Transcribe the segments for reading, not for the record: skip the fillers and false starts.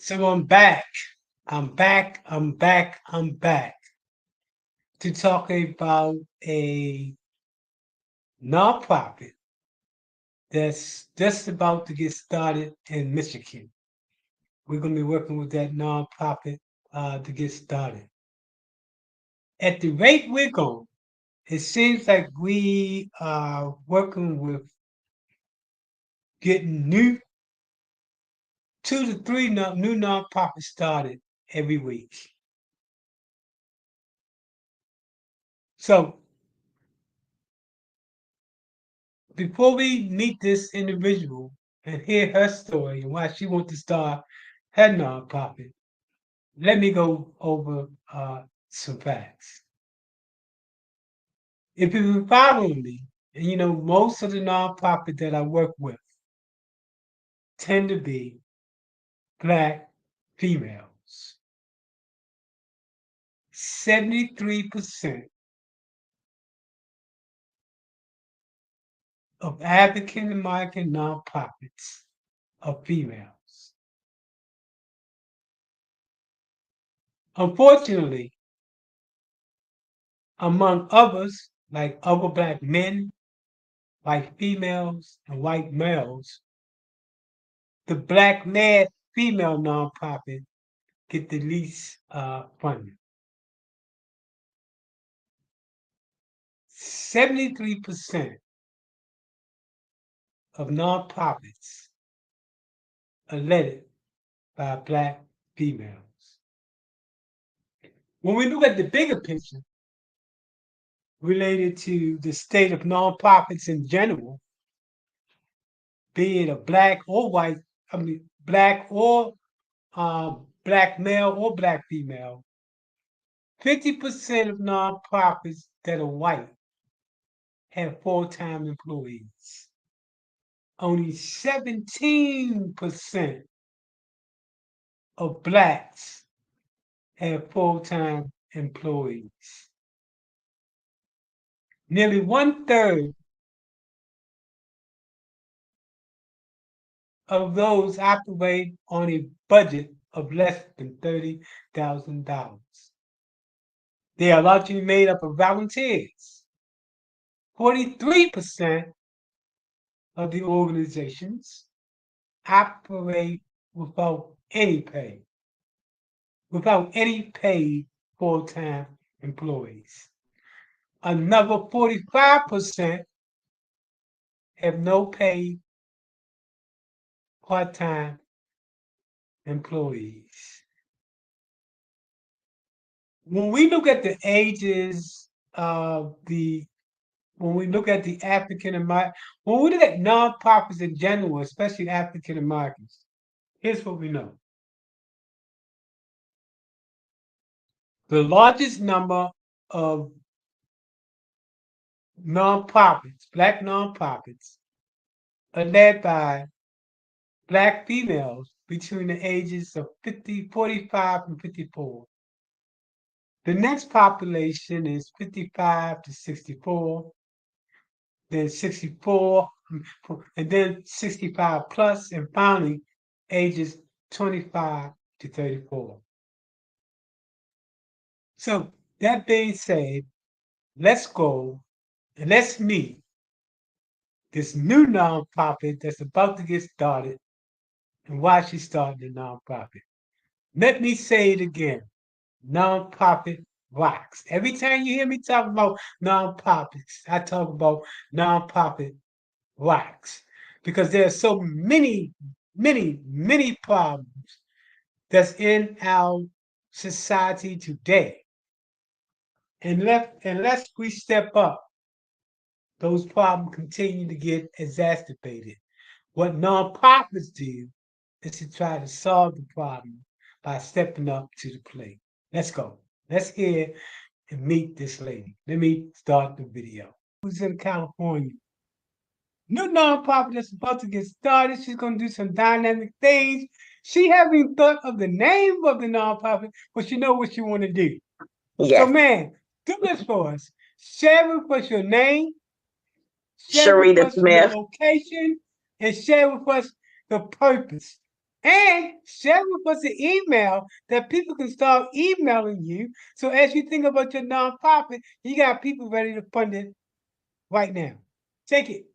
So I'm back. I'm back to talk about a nonprofit that's just about to get started in Michigan. We're going to be working with that nonprofit to get started. At the rate we're going, it seems like we are working with getting new 2 to 3 new nonprofits started every week. So before we meet this individual and hear her story and why she wants to start her nonprofit, let me go over some facts. If you've been following me, and you know, most of the nonprofits that I work with tend to be Black females. 73% of African American nonprofits are females. Unfortunately, among others, like other Black men, white females, and white males, the Black led female nonprofit get the least funding. 73% of nonprofits are led by Black females. When we look at the bigger picture related to the state of nonprofits in general, be it a Black or white, Black or Black male or Black female, 50% of nonprofits that are white have full-time employees. Only 17% of Blacks have full-time employees. Nearly 1/3 of those operate on a budget of less than $30,000. They are largely made up of volunteers. 43% of the organizations operate without any pay, without any paid full-time employees. Another 45% have no paid part-time employees. When we look at the ages of when we look at the African American, when we look at nonprofits in general, especially African Americans, here's what we know. The largest number of nonprofits, Black nonprofits, are led by Black females between the ages of 45 and 54. The next population is 55 to 64, then 64, and then 65 plus, and finally ages 25 to 34. So that being said, let's go and let's meet this new nonprofit that's about to get started and why she started the nonprofit. Let me say it again. Nonprofit rocks. Every time you hear me talk about nonprofits, I talk about nonprofit rocks because there are so many problems that's in our society today. And unless we step up, those problems continue to get exacerbated. What nonprofits do is to try to solve the problem by stepping up to the plate. Let's go. Let's hear and meet this lady. Let me start the video. Who's in California? New nonprofit that's about to get started. She's going to do some dynamic things. She haven't thought of the name of the nonprofit, but she know what she want to do. So, Yes, man, do this for us. Share with us your name, share with Sharita us your Smith. location, and share with us the purpose And share with us an email that people can start emailing you. So as you think about your nonprofit, you got people ready to fund it right now. Take it.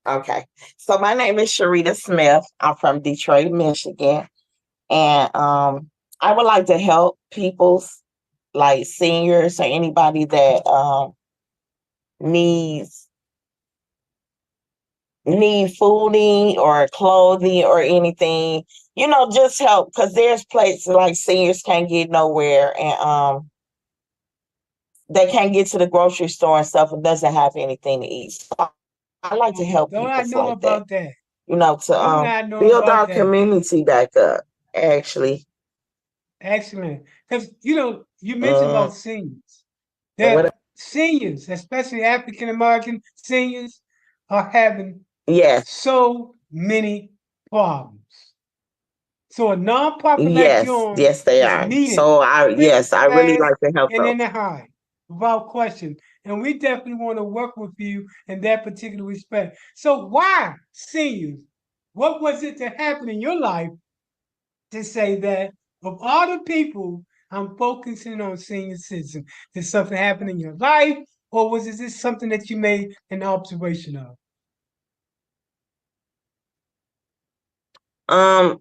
Okay. So my name is Sharita Smith. I'm from Detroit, Michigan. And I would like to help people like seniors or anybody that needs need fooding or clothing or anything, just help because there's places like seniors can't get nowhere and they can't get to the grocery store and stuff and doesn't have anything to eat. So I like to help Don't people I know like that, about that? to Don't I know build about our that? community back up, actually. Excellent. Because you mentioned Mm, about seniors. what? That seniors, especially African American seniors, are having Yes, so many problems. So a nonprofit like yes, yours yes, they is are. needed So I, quick, yes, I really fast, like to help and them. in the high, without question. And we definitely want to work with you in that particular respect. So why seniors? What was it that happened in your life to say that of all the people, I'm focusing on senior citizens? Did something happen in your life, or was this something that you made an observation of? Um,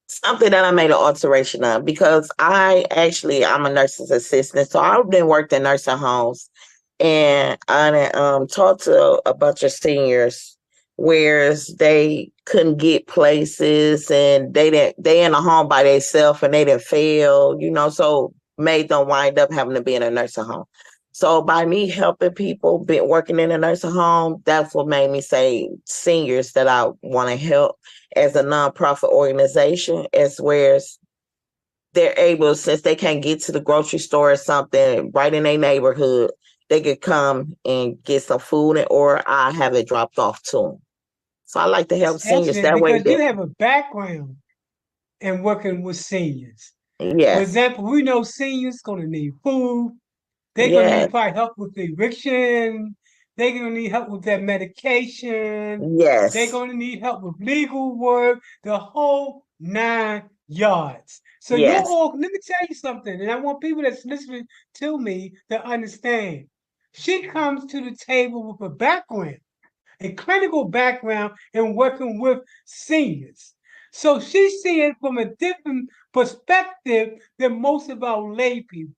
Something that I made an alteration of because I'm a nurse's assistant, so I've been worked in nursing homes, and I talked to a bunch of seniors where they couldn't get places and they in a home by themselves and they didn't fail, so made them wind up having to be in a nursing home. So by me helping people, been working in a nursing home, that's what made me say seniors that I want to help as a nonprofit organization, as where they're able, since they can't get to the grocery store or something right in their neighborhood, they could come and get some food or I have it dropped off to them. So I like to That's help seniors excellent that way. because you have a background in working with seniors. For Yes, example, we know seniors gonna need food. They're gonna need yes, probably help with eviction. They're gonna need help with their medication. They're yes, gonna need help with legal work. The whole 9 yards. So you're yes, all. Let me tell you something, and I want people that's listening to me to understand. She comes to the table with a background, a clinical background in working with seniors. So she's seeing from a different perspective than most of our lay people.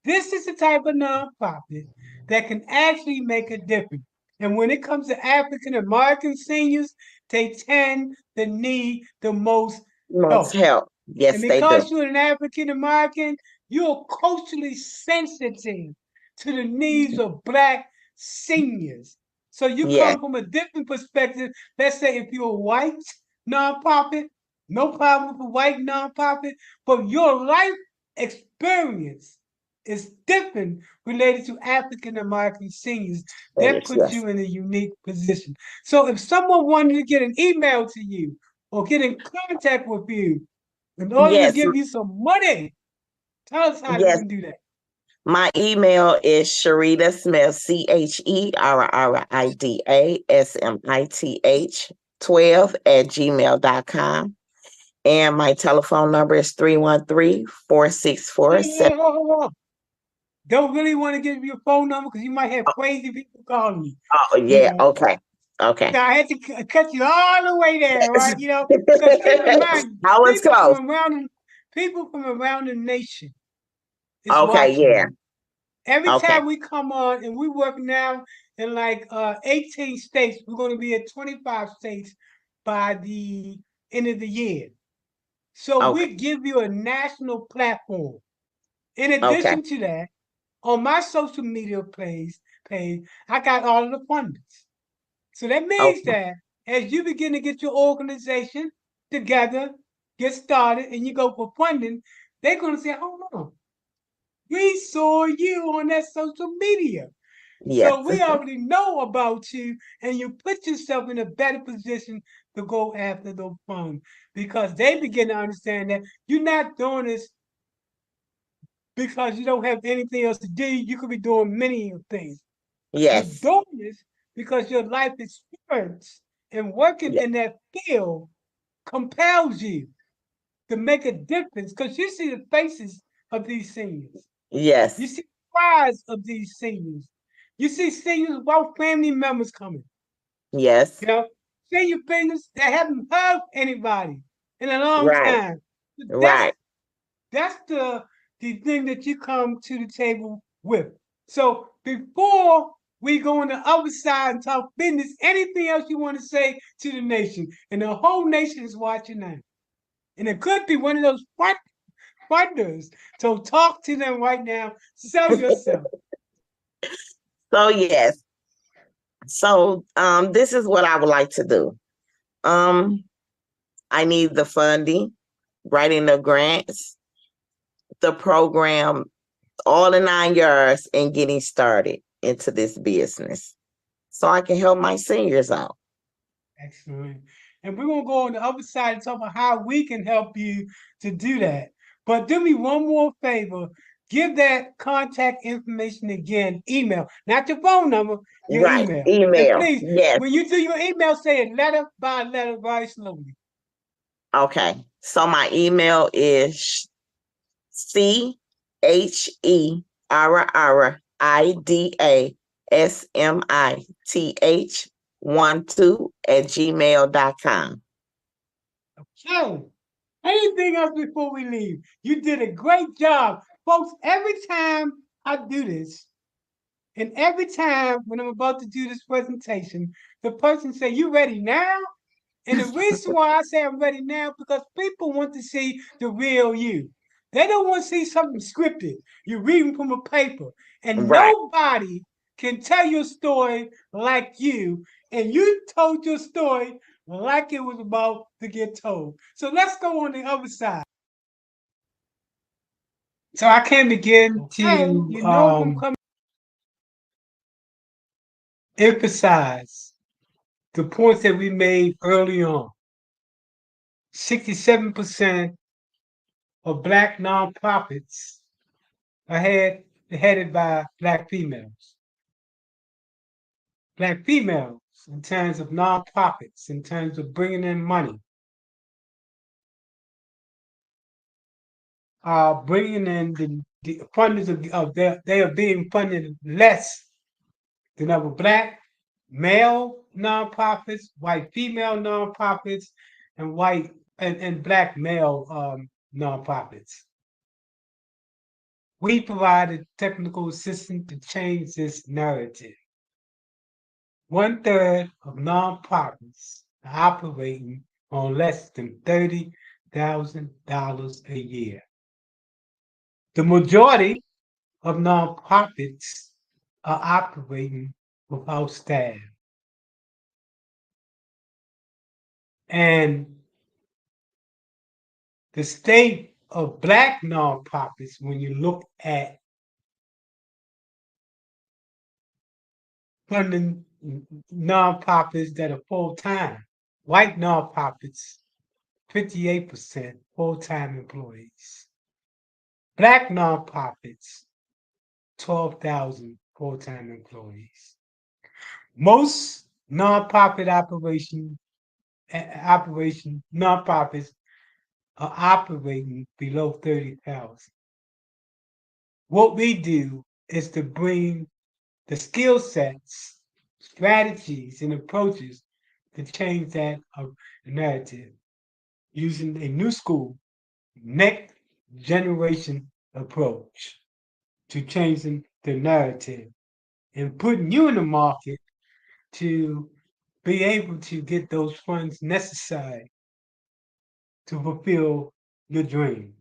This is the type of nonprofit that can actually make a difference. And when it comes to African American seniors, they tend to need the most most help. help. And Yes, they do. because you're an African American, you're culturally sensitive to the needs of Black seniors. So you Yes, come from a different perspective. Let's say if you're a white nonprofit, no problem with a white nonprofit, but your life experience is different related to African American seniors. That puts yes, you in a unique position. So if someone wanted to get an email to you or get in contact with you, in order to yes, give you some money, tell us how they yes. can do that. My email is Sharita Smith, CHERRIDA SMITH 12 @gmail.com. And my telephone number is 313-464. Don't really want to give you a phone number because you might have crazy people calling you. Oh, You yeah. know, Okay. Okay. so I had to cut you all the way there, right? Because keep in mind, I was close. people from around the nation is Okay. watching Yeah. you. Every Okay. time we come on, and we work now in like 18 states, we're going to be at 25 states by the end of the year. So Okay. we give you a national platform. In Okay. addition to that, on my social media page, I got all of the funders. So that means Okay. that as you begin to get your organization together, get started, and you go for funding, they're going to say, hold on, we saw you on that social media. Yes. So we already know about you, and you put yourself in a better position to go after those funds because they begin to understand that you're not doing this because you don't have anything else to do. You could be doing many things. You're Yes. doing this because your life experience and working Yes. in that field compels you to make a difference because you see the faces of these seniors. Yes. You see the cries of these seniors. You see seniors without family members coming. Yes. You know, senior seniors that haven't hugged anybody in a long Right. time. But Right. that's the thing that you come to the table with. So before we go on the other side and talk business, anything else you want to say to the nation, and the whole nation is watching now, and it could be one of those funders. So talk to them right now. Sell yourself. So yes. So this is what I would like to do. I need the funding, writing the grants, the program, all the 9 yards, and getting started into this business so I can help my seniors out. Excellent. And we're gonna go on the other side and talk about how we can help you to do that. But do me one more favor. Give that contact information again. Email, not your phone number, your Right. email. And Email. please, Yes. when you do your email, say it letter by letter, very slowly. Okay. So my email is CHERRIDASMITH12@gmail.com. So, anything else before we leave? You did a great job. Folks, every time I do this, and every time when I'm about to do this presentation, the person say, "You ready now?" And the reason why I say I'm ready now because people want to see the real you. They don't want to see something scripted. You're reading from a paper, and Right. nobody can tell your story like you. And you told your story like it was about to get told. So let's go on the other side. So I can begin to emphasize the points that we made early on. 67% of Black nonprofits are headed by Black females. Black females, in terms of nonprofits, in terms of bringing in money, are bringing in the funders they are being funded less than other Black male nonprofits, white female nonprofits, and white and Black male nonprofits. We provided technical assistance to change this narrative. 1/3 of nonprofits are operating on less than $30,000 a year. The majority of nonprofits are operating without staff. And the state of Black nonprofits, when you look at funding nonprofits that are full-time, white nonprofits, 58% full-time employees. Black nonprofits, 12,000 full-time employees. Most nonprofit nonprofits are operating below 30,000. What we do is to bring the skill sets, strategies, and approaches to change that narrative using a new school, next generation approach to changing the narrative and putting you in the market to be able to get those funds necessary to fulfill your dream.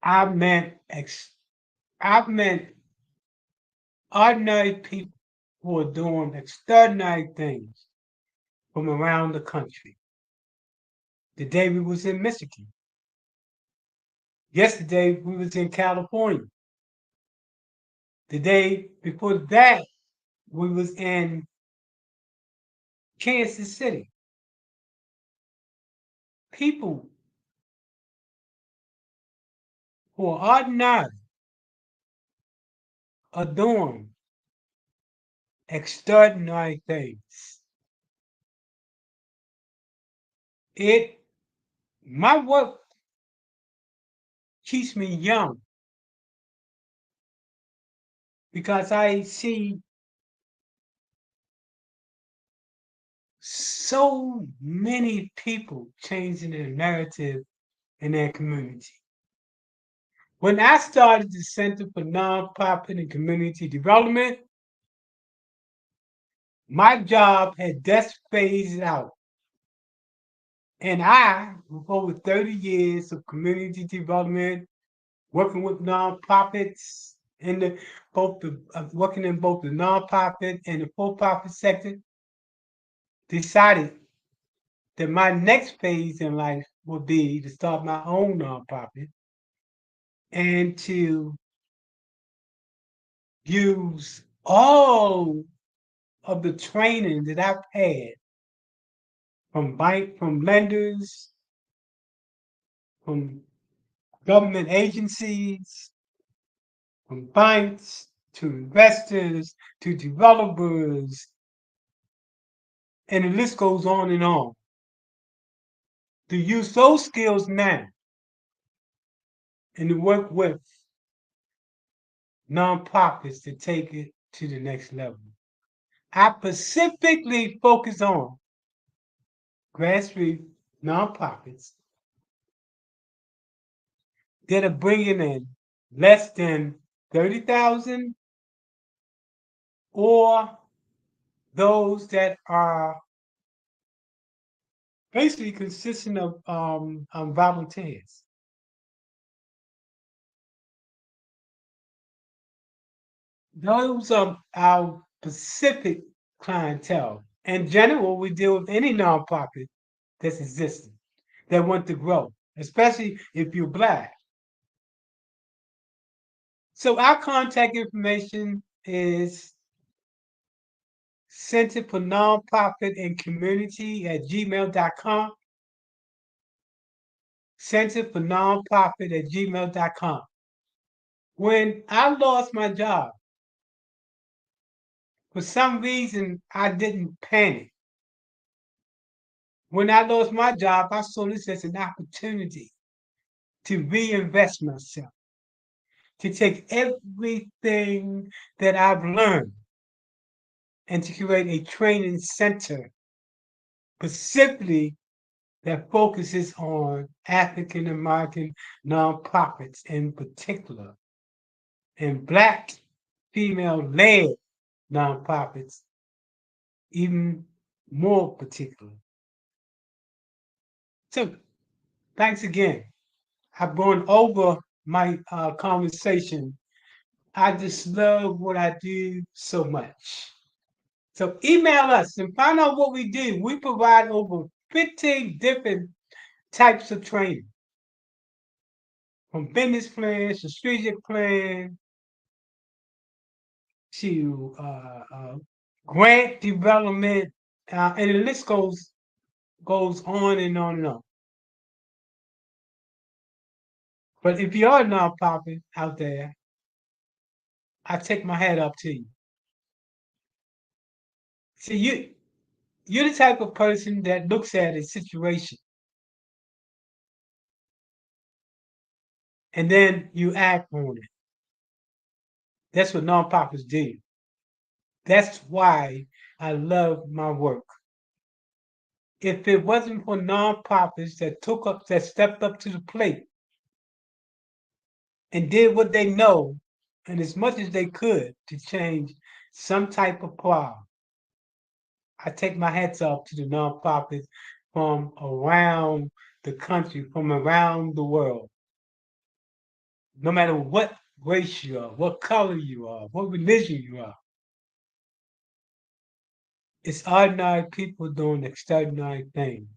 I've met I've met ordinary people who are doing extraordinary things from around the country. The day we was in Michigan. Yesterday we was in California. The day before that we was in Kansas City. People who are ordinary are doing extraordinary things. My work keeps me young because I see so many people changing their narrative in their community. When I started the Center for Nonprofit and Community Development, my job had just phased out. And I, with over 30 years of community development, working with nonprofits in the working in both the nonprofit and the for-profit sector, decided that my next phase in life would be to start my own nonprofit and to use all of the training that I've had from lenders, from government agencies, from banks to investors to developers, and the list goes on and on. To use those skills now and to work with nonprofits to take it to the next level. I specifically focus on grassroots nonprofits that are bringing in less than 30,000 or those that are basically consisting of volunteers. Those are our specific clientele. In general, we deal with any nonprofit that's existing that want to grow, especially if you're Black. So our contact information is Center for Nonprofit and Community at gmail.com. Center for Nonprofit at gmail.com. When I lost my job, for some reason, I didn't panic. When I lost my job, I saw this as an opportunity to reinvest myself, to take everything that I've learned and to create a training center specifically that focuses on African American nonprofits in particular and Black female led nonprofits even more particular. So thanks again. I've gone over my conversation. I just love what I do so much. So email us and find out what we do. We provide over 15 different types of training, from business plans to strategic plan to grant development, and the list goes on and on and on. But if you are a nonprofit out there, I take my hat up to you. See, you're the type of person that looks at a situation and then you act on it. That's what nonprofits do. That's why I love my work. If it wasn't for nonprofits that stepped up to the plate and did what they know and as much as they could to change some type of problem, I take my hats off to the nonprofits from around the country, from around the world. No matter what race you are, what color you are, what religion you are, it's ordinary people doing extraordinary things.